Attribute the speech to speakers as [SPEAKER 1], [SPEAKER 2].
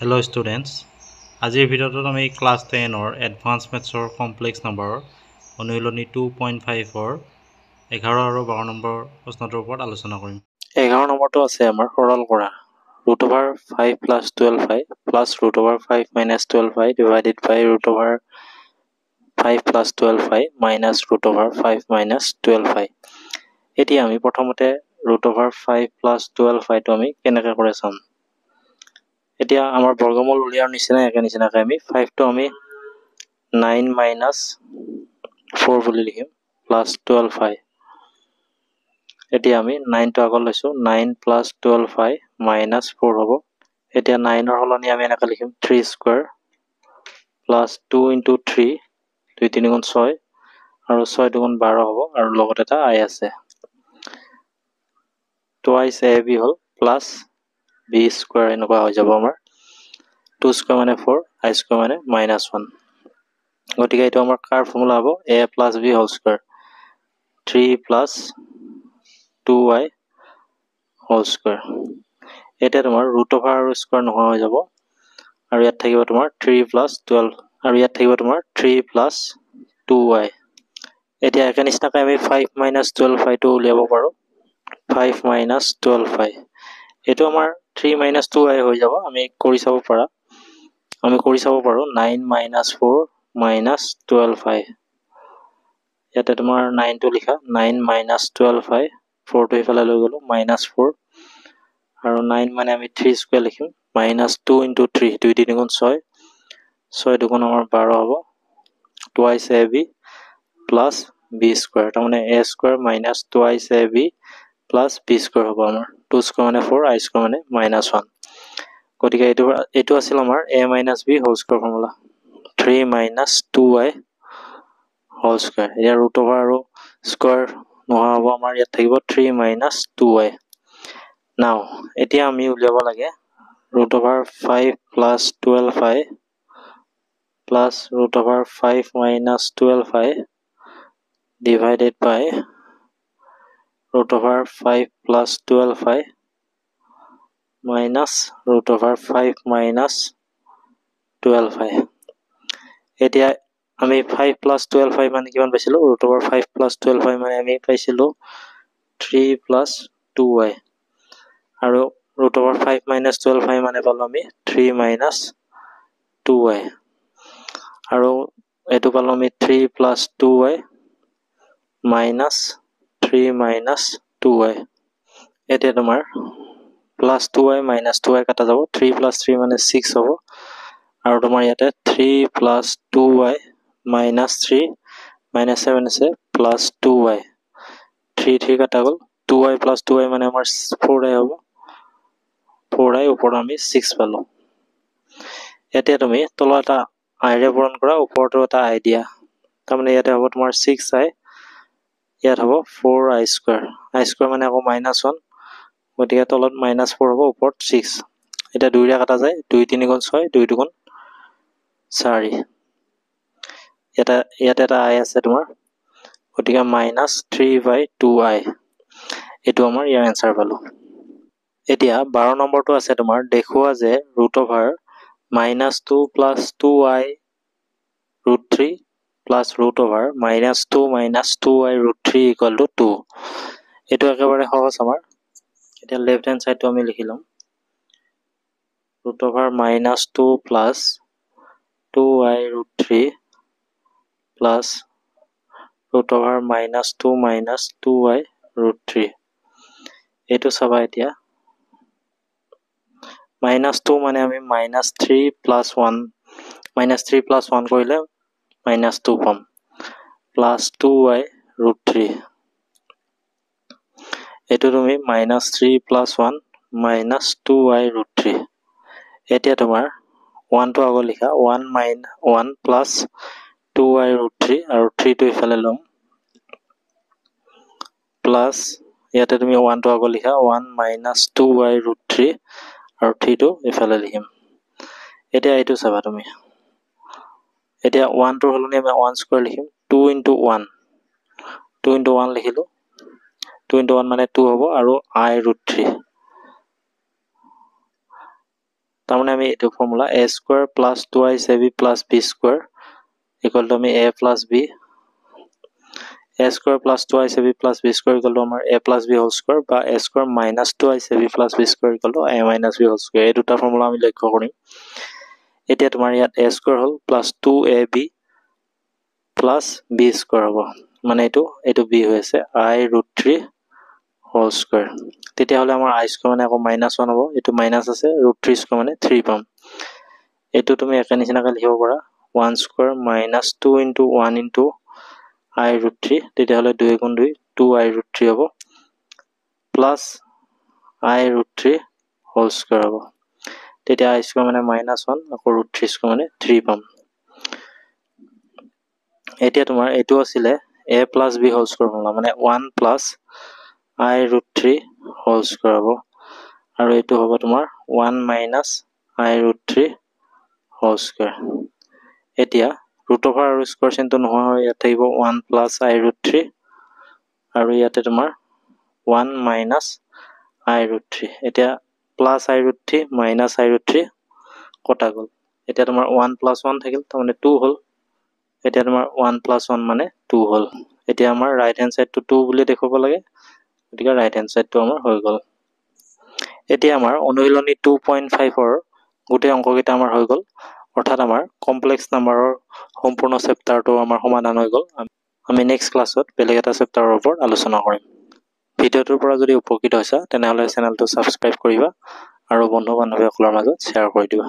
[SPEAKER 1] Hello students, আজিৰ ভিডিঅ'টোত আমি ক্লাছ 10ৰ এডভান্স মেথছৰ কমপ্লেক্স নম্বৰৰ অনুশীলনী 2.5ৰ 11 আৰু 12 নম্বৰ প্ৰশ্নটোৰ ওপৰত আলোচনা কৰিম।
[SPEAKER 2] 11 নম্বৰটো আছে আমাৰ সৰল কৰা root over 5 plus 12i plus root over 5 minus 12i divided by root over 5 plus 12i minus root over 5 minus 12i। এতিয়া আমি প্ৰথমতে root over 5 plus 12i টো আমি কেনেকৈ কৰে চাম। এতিয়া আমাৰ বৰ্গমূল উলিয়াৰ নিচিনাকৈ আমি 5 টো আমি 9 minus 4 বুলি লিখিম plus 12i। এতিয়া আমি 9 টো আগত লৈছো 9 plus 12i minus 4 হ'ব। এতিয়া 9 ৰ হলনি আমি এনেকৈ লিখিম 3 square plus 2 into 3 2 3 গুণ 6 আৰু 6 2 গুণ 12 হ'ব আৰু লগত এটা i আছে। twice ab হল plus b square এনেকুৱা হৈ যাব আমাৰ 2 square মানে 4 i square মানে -1। গতিকে এইটো আমাৰ কাৰ ফৰ্মুলা হ'ব a plus b whole square 3 plus 2y whole square। এতিয়া তোমাৰ root over আৰু square নোহোৱা হৈ যাব আৰু ইয়াত থাকিব তোমাৰ 3 plus 12 আৰু ইয়াত থাকিব তোমাৰ 3 plus 2y। এতিয়া একে নিচিনাকৈ আমি 5 minus 12i টো উলিয়াব পাৰো 5 minus 12i। এইটো আমাৰ 3 minus 2i হৈ যাব। আমি কৰি চাব পাৰো 9 minus 4 minus 12i। ইয়াতে তোমাৰ 9 টো লিখা 9 minus 12i 4 টো ইফালে লৈ গলো -4 আৰু 9 মানে আমি 3 স্কয়াৰ লিখিম -2 into 3 2 3 গুণ 6 6 2 গুণ আমাৰ 12 হ'ব twice ab plus b square তাৰমানে a square minus twice ab plus b square হ'ব আমাৰ 2 square মানে 4 i square মানে -1। গতিকে এইটো আছিল আমাৰ a minus b whole square formula 3 minus 2y whole square। এতিয়া root over আৰু square নোহোৱা হ'ব আমাৰ ইয়াত থাকিব 3 minus 2y। Now এতিয়া আমি উলিয়াব লাগে root over 5 plus 12i plus root over 5 minus 12i divided by root over 5 plus 12i minus root over 5 minus 12i। এতিয়া আমি 5 plus 12i মানে কিমান পাইছিলো root over 5 plus 12i মানে আমি পাইছিলো 3 plus 2y আৰু root over 5 minus 12i মানে পালো আমি 3 minus 2y আৰু এটো পালো আমি 3 plus 2y minus 3 minus 2y। এতিয়া তোমাৰ plus 2y minus 2y কাটা যাব 3 plus 3 মানে 6 হ'ব আৰু তোমাৰ ইয়াতে 3 plus 2y minus 3 minus 7 আছে plus 2y 3 3 কাটা গ'ল 2y plus 2y মানে আমাৰ 4y হ'ব 4y ওপৰত আমি 6 পালো। এতিয়া তুমি তলত এটা i ৰে পূৰণ কৰা ওপৰতো এটা i দিয়া তাৰমানে ইয়াতে হ'ব তোমাৰ 6i ইয়াত হ'ব 4i square মানে আকৌ -1 গতিকে তলত -4 হ'ব ওপৰত 6। এটা 2 ৰে কাটা যায় 2 3 গুণ 6 2 2 গুণ 4। ইয়াতে এটা i আছে তোমাৰ গতিকে -3/2i এটো আমাৰ ইয়াৰ आंसर পালো। এতিয়া 12 নম্বৰটো আছে তোমাৰ দেখুৱা যে root over -2 plus 2i root 3 plus root over -2 minus 2i root 3 equal to 2। এটো একেবাৰে সহজ আমাৰ। এতিয়া লেফট হ্যান্ড সাইডটো আমি লিখি লম root over -2 plus 2i root 3 plus root over -2 minus 2i root 3। এটো চাবা এতিয়া -2 মানে আমি -3 plus 1 কৰিলে -2 পাম plus 2i root 3। এটো তুমি -3 plus 1 minus 2i root 3। এতিয়া তোমাৰ 1 টো আগত লিখা 1 plus 2i root 3 আৰু 3 টো ইফালে লম plus ইয়াতে তুমি 1 টো আগত লিখা 1 minus 2i root 3 আৰু 3 টো ইফালে লিখিম। এতিয়া এইটো চাবা তুমি এতিয়া 1 টোৰ হলনি আমি 1 স্কয়াৰ লিখিম 2 into 1 লিখিলো 2 into 1 মানে 2 হ'ব আৰু i root 3 তাৰমানে আমি এইটো formula a square plus 2ab plus b square equal to আমি a plus b a square plus 2ab plus b square equal to আমাৰ a plus b whole square বা a square minus 2ab plus b square equal to a minus b whole square এই দুটা formula আমি লক্ষ্য কৰিম এতিয়া তোমাৰ ইয়াত a স্কোয়াৰ হ'ল plus 2ab plus b square হ'ব মানে এইটো b হৈ আছে i√3 হোল স্কোয়াৰ তেতিয়াহ'লে আমাৰ i স্কোয়াৰ মানে আকৌ -1 হ'ব এইটো মাইনাছ আছে √3 স্কোয়াৰ মানে 3 পাম এইটো তুমি একে নিচিনাকৈ লিখিব পাৰা 1 square minus 2 into 1 into i√3 তেতিয়াহ'লে 2 গুণ 2 2i√3 হ'ব প্লাছ i√3 হোল স্কোয়াৰ হ'ব তেতিয়া i স্কোয়াৰ মানে -1 আকৌ √3 স্কোয়াৰ মানে 3 পাম এতিয়া তোমাৰ এইটো আছিলে a plus b whole square formula মানে 1 প্লাছ i√3 হোল স্কোয়াৰ হ'ব আৰু এইটো হ'ব তোমাৰ 1 মাইনাছ i√3 হোল স্কোয়াৰ এতিয়া ৰুট অভাৰ আৰু স্কোয়াৰ চিনটো নোহোৱা হৈ ইয়াত থাকিব 1 প্লাছ i√3 আৰু ইয়াতে তোমাৰ 1 মাইনাছ i√3 এতিয়া প্লাছ i√3 মাইনাছ i√3 কটা গ'ল এতিয়া তোমাৰ 1 প্লাছ 1 থাকিল তাৰমানে 2 হ'ল এতিয়া তোমাৰ 1 প্লাছ 1 মানে 2 হ'ল এতিয়া আমাৰ ৰাইট হেণ্ড সাইডটো 2 বুলি দেখুৱাব লাগে গতিকে ৰাইট হেণ্ড সাইডটো আমাৰ হৈ গ'ল এতিয়া আমাৰ অনুশীলনী 2.5 ৰ গোটেই অংককেইটা আমাৰ হৈ গ'ল অৰ্থাৎ আমাৰ কমপ্লেক্স নাম্বাৰৰ সম্পূৰ্ণ চেপ্টাৰটো আমাৰ সমাধান হৈ গ'ল আমি নেক্সট ক্লাছত বেলেগ এটা চেপ্টাৰৰ ওপৰত আলোচনা কৰিম ভিডিঅ'টোৰ পৰা যদি উপকৃত হৈছা তেনেহ'লে চেনেলটো ছাবস্ক্ৰাইব কৰিবা আৰু বন্ধু বান্ধৱীসকলৰ মাজত শ্বেয়াৰ কৰি দিবা